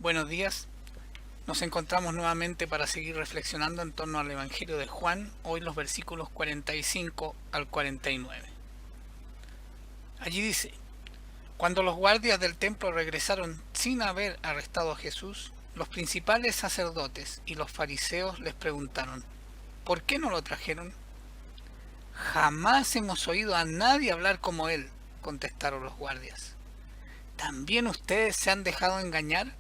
Buenos días, nos encontramos nuevamente para seguir reflexionando en torno al Evangelio de Juan, hoy los versículos 45 al 49. Allí dice: Cuando los guardias del templo regresaron sin haber arrestado a Jesús, los principales sacerdotes y los fariseos les preguntaron: ¿por qué no lo trajeron? Jamás hemos oído a nadie hablar como él, contestaron los guardias. ¿También ustedes se han dejado engañar?,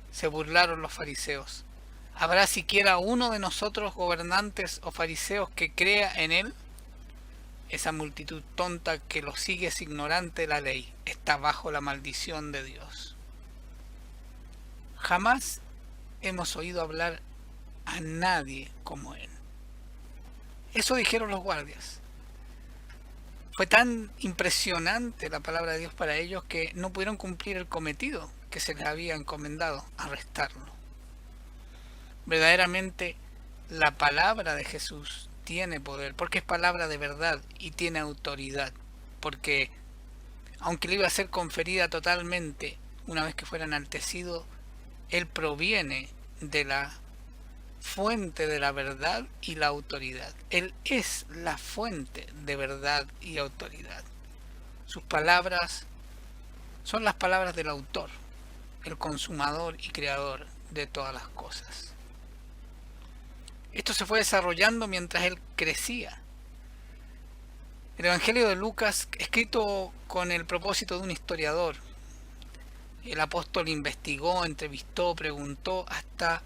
se burlaron los fariseos. ¿Habrá siquiera uno de nosotros, gobernantes o fariseos, que crea en él? Esa multitud tonta que lo sigue es ignorante de la ley, está bajo la maldición de Dios. Jamás hemos oído hablar a nadie como él. Eso dijeron los guardias. Fue tan impresionante la palabra de Dios para ellos que no pudieron cumplir el cometido que se les había encomendado, arrestarlo. Verdaderamente la palabra de Jesús tiene poder, porque es palabra de verdad y tiene autoridad, porque aunque le iba a ser conferida totalmente una vez que fuera enaltecido, él proviene de la fuente de la verdad y la autoridad. Él es la fuente de verdad y autoridad. Sus palabras son las palabras del autor, el consumador y creador de todas las cosas. Esto se fue desarrollando mientras él crecía. El Evangelio de Lucas, escrito con el propósito de un historiador, el apóstol investigó, entrevistó, preguntó hasta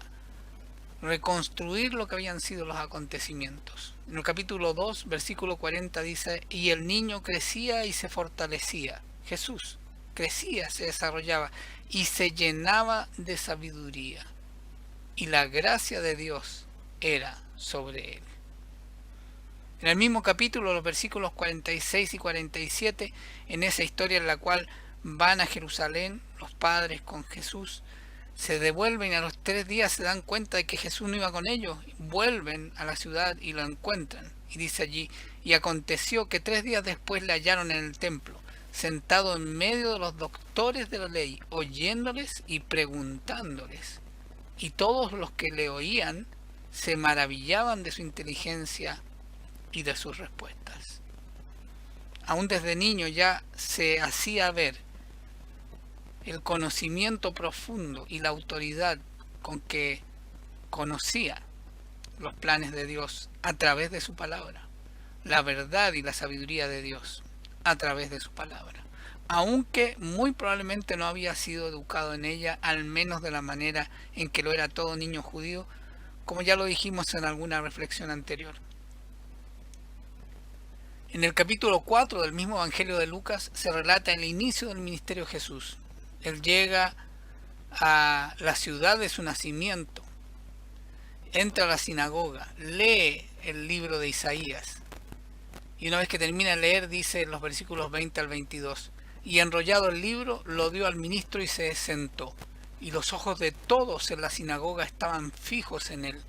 reconstruir lo que habían sido los acontecimientos. En el capítulo 2, versículo 40 dice: y el niño crecía y se fortalecía. Jesús crecía, se desarrollaba y se llenaba de sabiduría, y la gracia de Dios era sobre él. En el mismo capítulo, los versículos 46 y 47, en esa historia en la cual van a Jerusalén los padres con Jesús, se devuelven y a los 3 días se dan cuenta de que Jesús no iba con ellos, vuelven a la ciudad y lo encuentran. Y dice allí: y aconteció que 3 días después le hallaron en el templo, sentado en medio de los doctores de la ley, oyéndoles y preguntándoles. Y todos los que le oían se maravillaban de su inteligencia y de sus respuestas. Aún desde niño ya se hacía ver el conocimiento profundo y la autoridad con que conocía los planes de Dios a través de su palabra, la verdad y la sabiduría de Dios a través de su palabra, aunque muy probablemente no había sido educado en ella, al menos de la manera en que lo era todo niño judío, como ya lo dijimos en alguna reflexión anterior. En el capítulo 4 del mismo Evangelio de Lucas se relata el inicio del ministerio de Jesús. Él llega a la ciudad de su nacimiento, entra a la sinagoga, lee el libro de Isaías, y una vez que termina de leer dice en los versículos 20 al 22: y enrollado el libro lo dio al ministro y se sentó, y los ojos de todos en la sinagoga estaban fijos en él,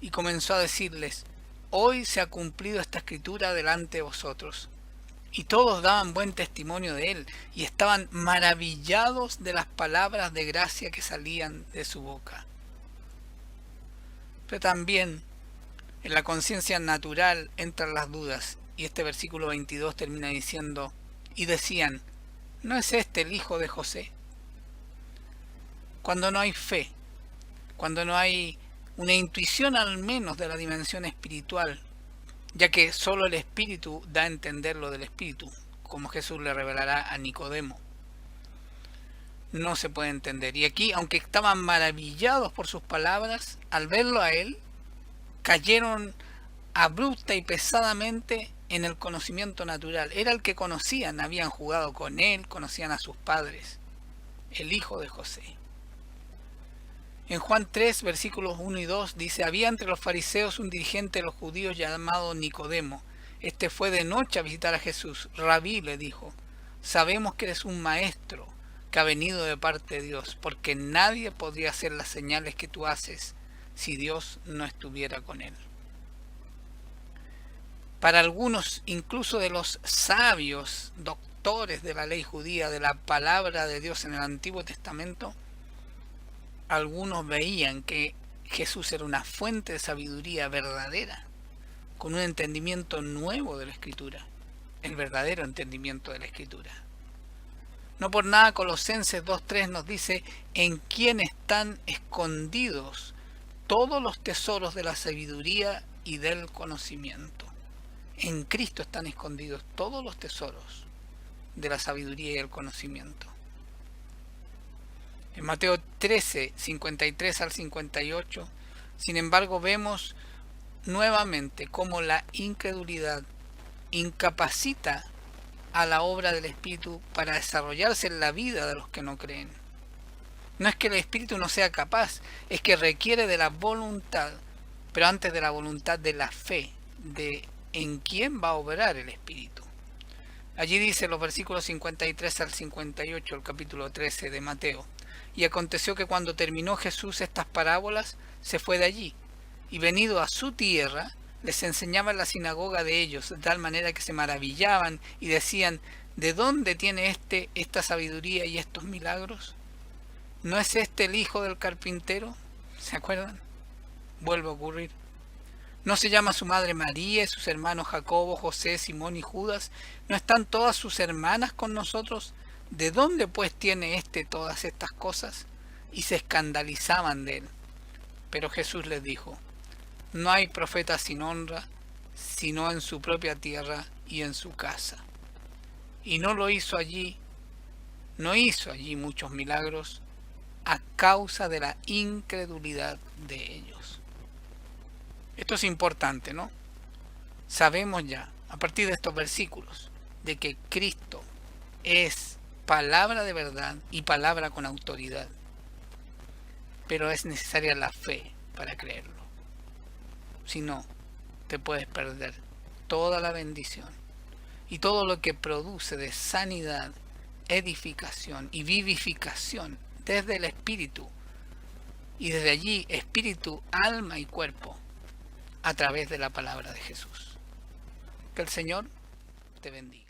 y comenzó a decirles: hoy se ha cumplido esta escritura delante de vosotros. Y todos daban buen testimonio de él, y estaban maravillados de las palabras de gracia que salían de su boca. Pero también en la conciencia natural entran las dudas, y este versículo 22 termina diciendo: y decían: ¿no es este el hijo de José? Cuando no hay fe, cuando no hay una intuición al menos de la dimensión espiritual, ya que solo el Espíritu da a entender lo del Espíritu, como Jesús le revelará a Nicodemo, no se puede entender. Y aquí, aunque estaban maravillados por sus palabras, al verlo a él, cayeron abrupta y pesadamente en el conocimiento natural. Era el que conocían, habían jugado con él, conocían a sus padres, el hijo de José. En Juan 3, versículos 1 y 2 dice: había entre los fariseos un dirigente de los judíos llamado Nicodemo. Este fue de noche a visitar a Jesús. Rabí, le dijo, sabemos que eres un maestro que ha venido de parte de Dios, porque nadie podría hacer las señales que tú haces si Dios no estuviera con él. Para algunos, incluso de los sabios doctores de la ley judía, de la palabra de Dios en el Antiguo Testamento, algunos veían que Jesús era una fuente de sabiduría verdadera, con un entendimiento nuevo de la Escritura, el verdadero entendimiento de la Escritura. No por nada Colosenses 2.3 nos dice, en quien están escondidos todos los tesoros de la sabiduría y del conocimiento. En Cristo están escondidos todos los tesoros de la sabiduría y el conocimiento. En Mateo 13, 53 al 58, sin embargo, vemos nuevamente cómo la incredulidad incapacita a la obra del Espíritu para desarrollarse en la vida de los que no creen. No es que el Espíritu no sea capaz, es que requiere de la voluntad, pero antes de la voluntad de la fe, de en quién va a obrar el Espíritu. Allí dice los versículos 53 al 58, el capítulo 13 de Mateo. Y aconteció que cuando terminó Jesús estas parábolas, se fue de allí, y venido a su tierra, les enseñaba en la sinagoga de ellos, de tal manera que se maravillaban y decían, ¿de dónde tiene esta sabiduría y estos milagros? ¿No es este el hijo del carpintero? ¿Se acuerdan? Vuelve a ocurrir. ¿No se llama su madre María y sus hermanos Jacobo, José, Simón y Judas? ¿No están todas sus hermanas con nosotros? ¿De dónde pues tiene todas estas cosas? Y se escandalizaban de él. Pero Jesús les dijo, no hay profeta sin honra, sino en su propia tierra y en su casa. Y no hizo allí muchos milagros a causa de la incredulidad de ellos. Esto es importante, ¿no? Sabemos ya, a partir de estos versículos, de que Cristo es palabra de verdad y palabra con autoridad. Pero es necesaria la fe para creerlo. Si no, te puedes perder toda la bendición y todo lo que produce de sanidad, edificación y vivificación desde el Espíritu, y desde allí espíritu, alma y cuerpo, a través de la palabra de Jesús. Que el Señor te bendiga.